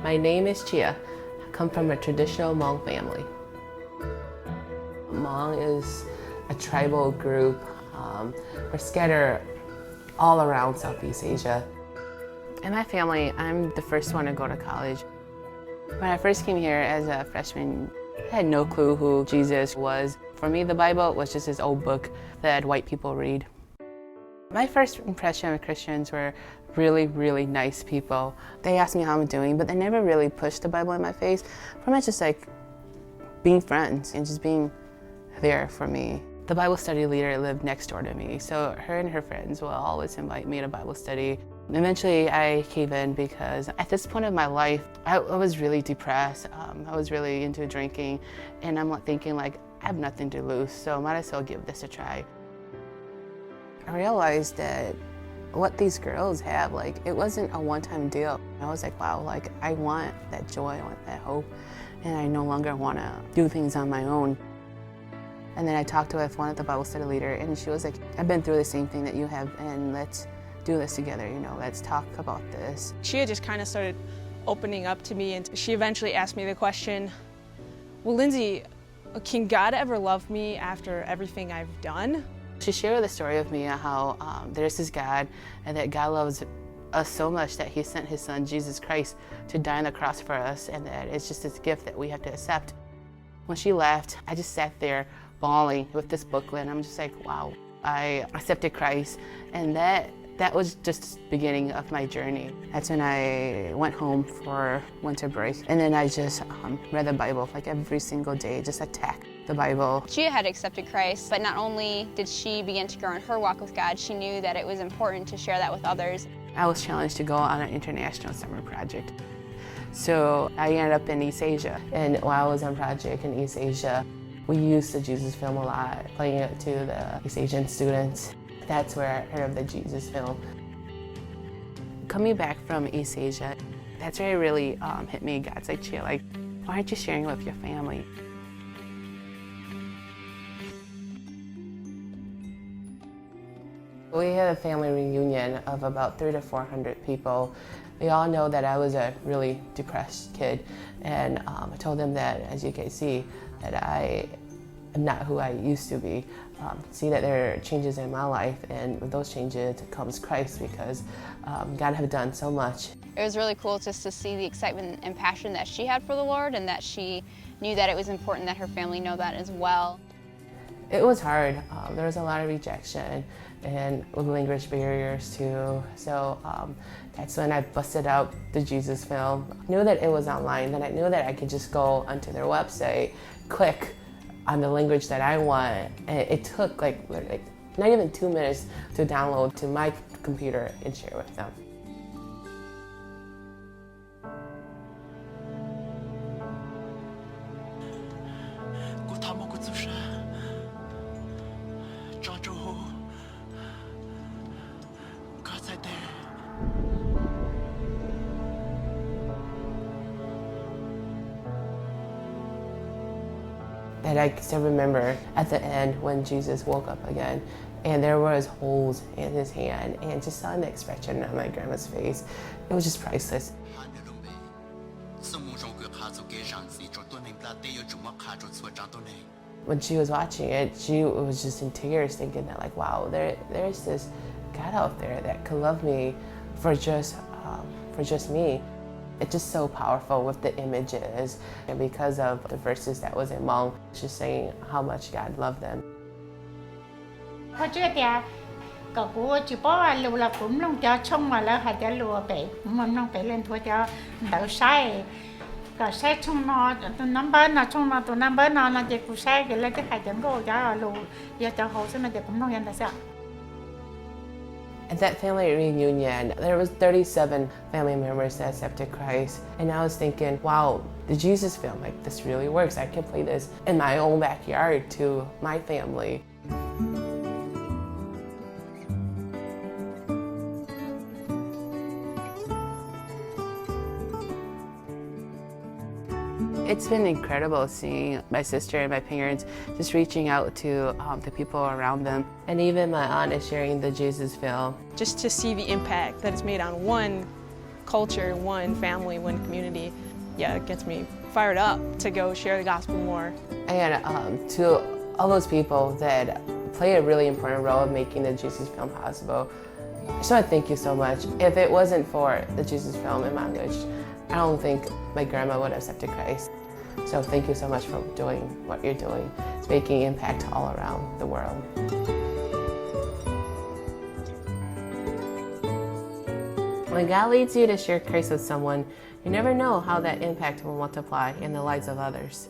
My name is Cheeia. I come from a traditional Hmong family. Hmong is a tribal group. We're scattered all around Southeast Asia. In my family, I'm the first one to go to college. When I first came here as a freshman, I had no clue who Jesus was. For me, the Bible was just this old book that white people read. My first impression of Christians were really, really nice people. They asked me how I'm doing, but they never really pushed the Bible in my face. Pretty much just like being friends and just being there for me. The Bible study leader lived next door to me, so her and her friends will always invite me to Bible study. Eventually, I came in because at this point of my life, I was really depressed. I was really into drinking, and I'm thinking like, I have nothing to lose, so I might as well give this a try. I realized that what these girls have, like, it wasn't a one-time deal. I was like, wow, like, I want that joy, I want that hope, and I no longer want to do things on my own. And then I talked with one of the Bible study leader, and she was like, I've been through the same thing that you have, and let's do this together, you know, let's talk about this. Cheeia just kind of started opening up to me, and she eventually asked me the question, well, Lindsay, can God ever love me after everything I've done? She shared the story of me how there's this God, and that God loves us so much that he sent his son, Jesus Christ, to die on the cross for us, and that it's just this gift that we have to accept. When she left, I just sat there bawling with this booklet, and I'm just like, wow, I accepted Christ, and that was just the beginning of my journey. That's when I went home for winter break, and then I just read the Bible like every single day, just attacked the Bible. Cheeia had accepted Christ, but not only did she begin to grow in her walk with God, she knew that it was important to share that with others. I was challenged to go on an international summer project. So I ended up in East Asia, and while I was on project in East Asia, we used the Jesus film a lot, playing it to the East Asian students. That's where I heard of the Jesus film. Coming back from East Asia, that's where it really hit me. God's like, Cheeia, like, why aren't you sharing with your family? We had a family reunion of about 300 to 400 people. They all know that I was a really depressed kid, and I told them that, as you can see, that I am not who I used to be. See that there are changes in my life, and with those changes comes Christ, because God has done so much. It was really cool just to see the excitement and passion that she had for the Lord, and that she knew that it was important that her family know that as well. It was hard. There was a lot of rejection and language barriers too. So that's when I busted out the Jesus film. I knew that it was online, and I knew that I could just go onto their website, click on the language that I want. And it took like not even 2 minutes to download to my computer and share with them. And I still remember at the end when Jesus woke up again, and there was holes in his hand, and just saw the expression on my grandma's face. It was just priceless. When she was watching it, she was just in tears, thinking that like, wow, there's this God out there that could love me for just me. It's just so powerful with the images, and because of the verses that was in Hmong, just saying how much God loved them. At that family reunion, there was 37 family members that accepted Christ, and I was thinking, wow, the Jesus film, like, this really works. I can play this in my own backyard to my family. It's been incredible seeing my sister and my parents just reaching out to the people around them. And even my aunt is sharing the Jesus film. Just to see the impact that it's made on one culture, one family, one community. Yeah, it gets me fired up to go share the gospel more. And to all those people that play a really important role in making the Jesus film possible, I just want to thank you so much. If it wasn't for the Jesus film in Mongish, I don't think my grandma would have accepted Christ. So thank you so much for doing what you're doing. It's making impact all around the world. When God leads you to share Christ with someone, you never know how that impact will multiply in the lives of others.